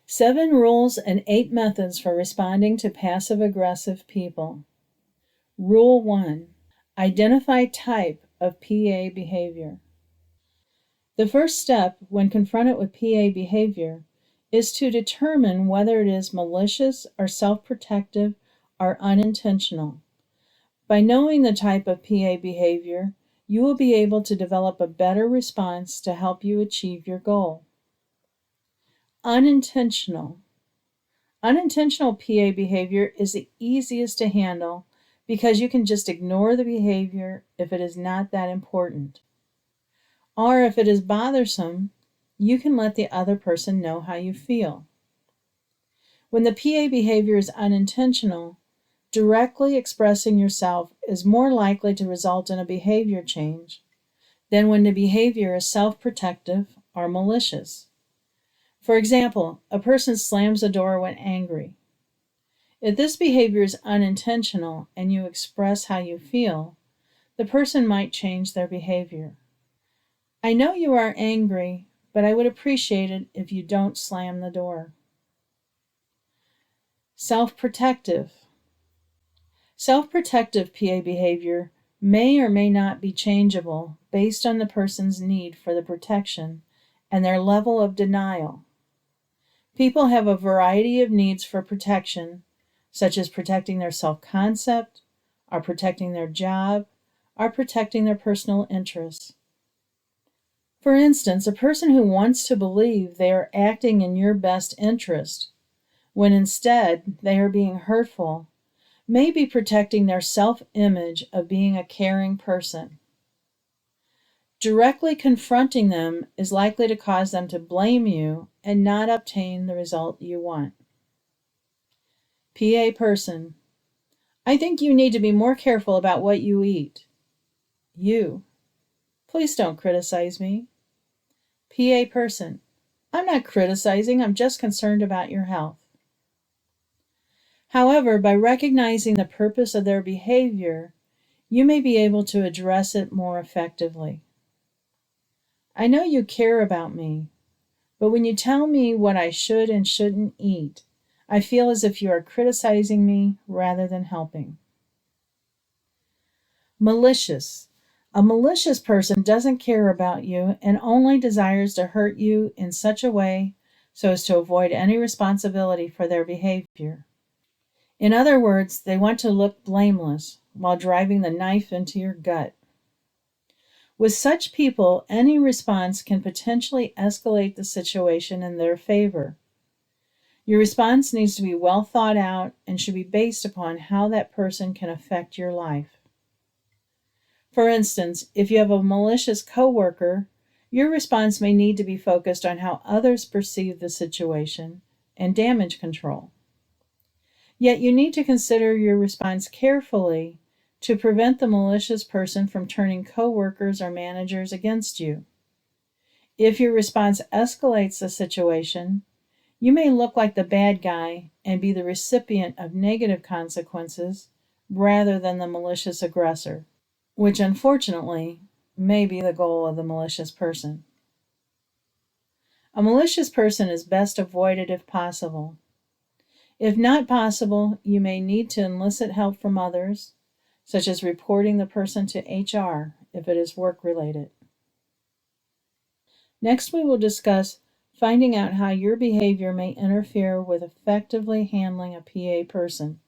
7 rules and 8 methods for responding to passive-aggressive people. Rule 1. Identify type of PA behavior. The first step when confronted with PA behavior is to determine whether it is malicious or self-protective or unintentional. By knowing the type of PA behavior, you will be able to develop a better response to help you achieve your goal. Unintentional. Unintentional PA behavior is the easiest to handle because you can just ignore the behavior if it is not that important. Or if it is bothersome, you can let the other person know how you feel. When the PA behavior is unintentional, directly expressing yourself is more likely to result in a behavior change than when the behavior is self-protective or malicious. For example, a person slams a door when angry. If this behavior is unintentional and you express how you feel, the person might change their behavior. I know you are angry, but I would appreciate it if you don't slam the door. Self-protective. Self-protective PA behavior may or may not be changeable based on the person's need for the protection and their level of denial. People have a variety of needs for protection, such as protecting their self-concept, or protecting their job, or protecting their personal interests. For instance, a person who wants to believe they are acting in your best interest, when instead they are being hurtful, may be protecting their self-image of being a caring person. Directly confronting them is likely to cause them to blame you and not obtain the result you want. PA person. I think you need to be more careful about what you eat. You. Please don't criticize me. PA person. I'm not criticizing, I'm just concerned about your health. However, by recognizing the purpose of their behavior, you may be able to address it more effectively. I know you care about me, but when you tell me what I should and shouldn't eat, I feel as if you are criticizing me rather than helping. Malicious. A malicious person doesn't care about you and only desires to hurt you in such a way so as to avoid any responsibility for their behavior. In other words, they want to look blameless while driving the knife into your gut. With such people, any response can potentially escalate the situation in their favor. Your response needs to be well thought out and should be based upon how that person can affect your life. For instance, if you have a malicious coworker, your response may need to be focused on how others perceive the situation and damage control. Yet you need to consider your response carefully to prevent the malicious person from turning coworkers or managers against you. If your response escalates the situation, you may look like the bad guy and be the recipient of negative consequences rather than the malicious aggressor, which unfortunately may be the goal of the malicious person. A malicious person is best avoided if possible. If not possible, you may need to elicit help from others, such as reporting the person to HR if it is work-related. Next, we will discuss finding out how your behavior may interfere with effectively handling a PA person.